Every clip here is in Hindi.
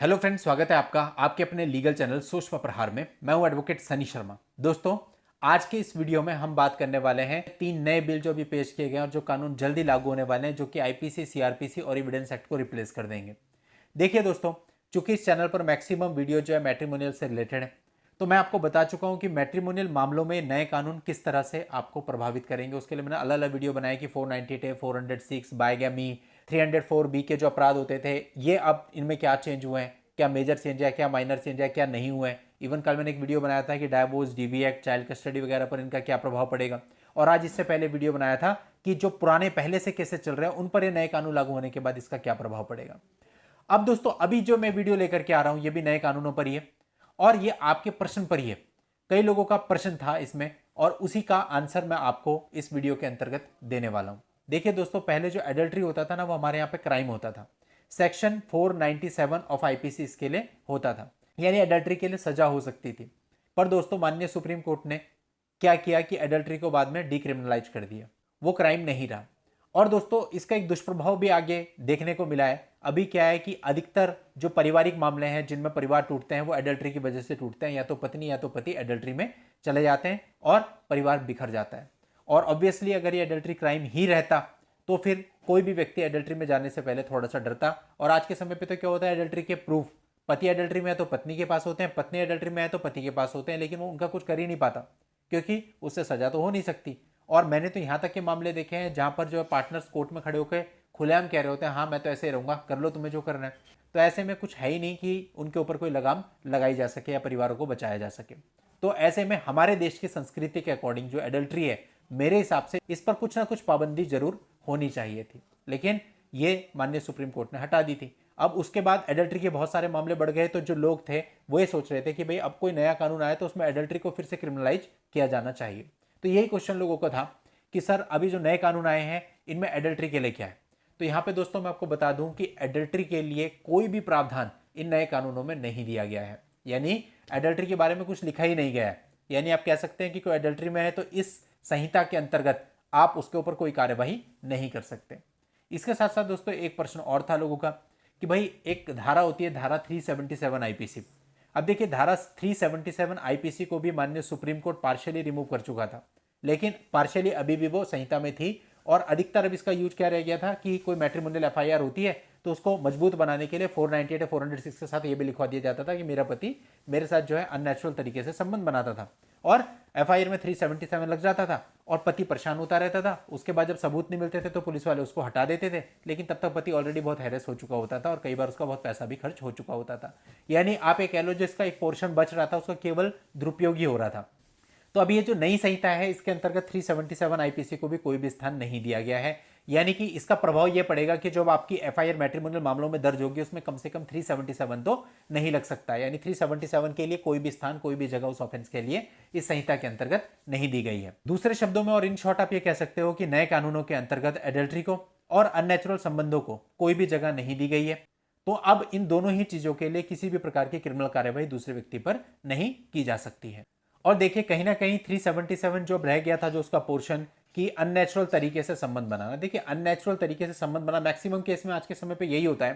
हेलो फ्रेंड्स, स्वागत है आपका आपके अपने लीगल चैनल सूक्ष्म प्रहार में। मैं हूं एडवोकेट सनी शर्मा। दोस्तों, आज के इस वीडियो में हम बात करने वाले हैं 3 नए बिल जो अभी पेश किए गए हैं और जो कानून जल्दी लागू होने वाले हैं, जो कि आईपीसी, सीआरपीसी और एविडेंस एक्ट को रिप्लेस कर देंगे। देखिए दोस्तों, चूंकि इस चैनल पर मैक्सिमम वीडियो जो है मैट्रिमोनियल से रिलेटेड है, तो मैं आपको बता चुका हूं कि मैट्रिमोनियल मामलों में नए कानून किस तरह से आपको प्रभावित करेंगे। उसके लिए मैंने अलग अलग वीडियो बनाया कि 498 है, 406 बाइगैमी, 304 बी के जो अपराध होते थे, ये अब इनमें क्या चेंज हुए हैं, क्या मेजर चेंज है, क्या माइनर चेंज है, क्या नहीं हुए हैं। इवन कल मैंने एक वीडियो बनाया था कि divorce, DV act, child custody वगैरह पर इनका क्या प्रभाव पड़ेगा। और आज इससे पहले वीडियो बनाया था कि जो पुराने पहले से केसेस चल रहे हैं उन पर ये नए कानून लागू होने के बाद इसका क्या प्रभाव पड़ेगा। अब दोस्तों, अभी जो मैं वीडियो लेकर के आ रहा हूं ये भी नए कानूनों पर ही है और ये आपके प्रश्न पर ही है। कई लोगों का प्रश्न था इसमें और उसी का आंसर मैं आपको इस वीडियो के अंतर्गत देने वाला हूं। देखिए दोस्तों, पहले जो एडल्ट्री होता था ना, वो हमारे यहाँ पे क्राइम होता था। सेक्शन 497 ऑफ आईपीसी इसके लिए होता था, यानी एडल्ट्री के लिए सजा हो सकती थी। पर दोस्तों, माननीय सुप्रीम कोर्ट ने क्या किया कि एडल्ट्री को बाद में डिक्रिमिनलाइज कर दिया, वो क्राइम नहीं रहा। और दोस्तों, इसका एक दुष्प्रभाव भी आगे देखने को मिला है। अभी क्या है कि अधिकतर जो पारिवारिक मामले हैं जिनमें परिवार टूटते हैं, वो एडल्ट्री की वजह से टूटते हैं। या तो पत्नी या तो पति एडल्ट्री में चले जाते हैं और परिवार बिखर जाता है। और ऑब्वियसली अगर ये एडल्ट्री क्राइम ही रहता तो फिर कोई भी व्यक्ति एडल्ट्री में जाने से पहले थोड़ा सा डरता। और आज के समय पे तो क्या होता है, एडल्ट्री के प्रूफ पति एडल्ट्री में है तो पत्नी के पास होते हैं, पत्नी एडल्ट्री में है तो पति के पास होते हैं, लेकिन वो उनका कुछ कर ही नहीं पाता क्योंकि उससे सजा तो हो नहीं सकती। और मैंने तो यहाँ तक के मामले देखे हैं जहाँ पर जो है पार्टनर्स कोर्ट में खड़े होकर खुलेआम कह रहे होते हैं, हाँ मैं तो ऐसे ही रहूँगा, कर लो तुम्हें जो करना है। तो ऐसे में कुछ है ही नहीं कि उनके ऊपर कोई लगाम लगाई जा सके या परिवारों को बचाया जा सके। तो ऐसे में हमारे देश की संस्कृति के अकॉर्डिंग जो एडल्ट्री है, मेरे हिसाब से इस पर कुछ ना कुछ पाबंदी जरूर होनी चाहिए थी, लेकिन ये माननीय सुप्रीम कोर्ट ने हटा दी थी। अब उसके बाद एडल्ट्री के बहुत सारे मामले बढ़ गए, तो जो लोग थे वो ये सोच रहे थे कि भाई अब कोई नया कानून आया तो उसमें एडल्ट्री को फिर से क्रिमिनलाइज किया जाना चाहिए। तो यही क्वेश्चन लोगों को था कि सर अभी जो नए कानून आए हैं इनमें एडल्ट्री के लिए क्या है। तो यहां पे दोस्तों मैं आपको बता दूं कि एडल्ट्री के लिए कोई भी प्रावधान इन नए कानूनों में नहीं दिया गया है, यानी एडल्ट्री के बारे में कुछ लिखा ही नहीं गया है। यानी आप कह सकते हैं कि कोई एडल्ट्री में है तो इस संहिता के अंतर्गत आप उसके ऊपर कोई कार्यवाही नहीं कर सकते। इसके साथ साथ दोस्तों एक प्रश्न और था लोगों का कि भाई एक धारा होती है, धारा 377 आईपीसी। अब देखिए, धारा 377 आईपीसी को भी माननीय सुप्रीम कोर्ट पार्शियली रिमूव कर चुका था, लेकिन पार्शियली अभी भी वो संहिता में थी। और अधिकतर अब इसका यूज क्या रह गया था कि कोई मैट्रिमोनियल एफआईआर होती है तो उसको मजबूत बनाने के लिए 498 या 406 के साथ ये भी लिखवा दिया जाता था कि मेरा पति मेरे साथ जो है अननेचुरल तरीके से संबंध बनाता था, और एफआईआर में 377 लग जाता था और पति परेशान होता रहता था। उसके बाद जब सबूत नहीं मिलते थे तो पुलिस वाले उसको हटा देते थे, लेकिन तब तक पति ऑलरेडी बहुत हैरेस हो चुका होता था और कई बार उसका बहुत पैसा भी खर्च हो चुका होता था। यानी आप ये कह लो जिसका एक पोर्शन बच रहा था उसका केवल दुरुपयोग ही हो रहा था। तो अभी ये जो नई संहिता है इसके अंतर्गत 377 आईपीसी को भी कोई भी स्थान नहीं दिया गया है। यानी कि इसका प्रभाव यह पड़ेगा कि जब आपकी एफआईआर मैट्रिमोनियल मामलों में दर्ज होगी उसमें कम से कम 377 तो नहीं लग सकता। यानी 377 के लिए कोई भी स्थान, कोई भी जगह उस ऑफेंस के लिए इस संहिता के अंतर्गत नहीं दी गई है। दूसरे शब्दों में और इन शॉर्ट आप ये कह सकते हो कि नए कानूनों के अंतर्गत एडल्ट्री को और अननेचुरल संबंधों को कोई भी जगह नहीं दी गई है। तो अब इन दोनों ही चीजों के लिए किसी भी प्रकार की क्रिमिनल कार्यवाही दूसरे व्यक्ति पर नहीं की जा सकती है। और देखिए, कहीं ना कहीं 377 जो रह गया था, जो उसका पोर्शन कि अननेचुरल तरीके से संबंध बनाना। देखिए, अननेचुरल तरीके से संबंध बनाना मैक्सिमम केस में आज के समय पे यही होता है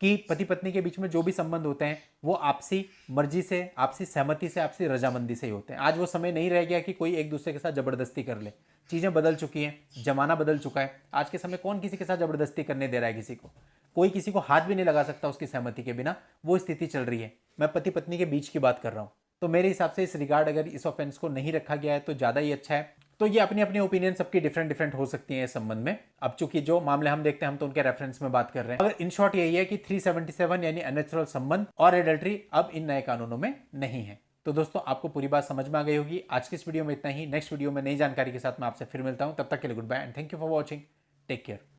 कि पति पत्नी के बीच में जो भी संबंध होते हैं वो आपसी मर्जी से, आपसी सहमति से, आपसी रजामंदी से ही होते हैं। आज वो समय नहीं रह गया कि कोई एक दूसरे के साथ जबरदस्ती कर ले। चीजें बदल चुकी हैं, जमाना बदल चुका है। आज के समय कौन किसी के साथ जबरदस्ती करने दे रहा है किसी को? कोई किसी को हाथ भी नहीं लगा सकता उसकी सहमति के बिना। वो स्थिति चल रही है। मैं पति पत्नी के बीच की बात कर रहा हूं। तो मेरे हिसाब से इस रिगार्ड अगर इस ऑफेंस को नहीं रखा गया है तो ज़्यादा ही अच्छा है। तो ये अपनी अपनी ओपिनियन सबकी डिफरेंट डिफरेंट हो सकती है इस संबंध में। अब चूंकि जो मामले हम देखते हैं हम तो उनके रेफरेंस में बात कर रहे हैं। अगर इन शॉर्ट यही है कि 377 यानी अननेचुरल संबंध और एडल्ट्री अब इन नए कानूनों में नहीं है। तो दोस्तों, आपको पूरी बात समझ में आ गई होगी। आज की इस वीडियो में इतना ही। नेक्स्ट वीडियो में नई जानकारी के साथ मैं आपसे फिर मिलता हूं। तब तक के लिए goodbye and thank you for watching. Take care.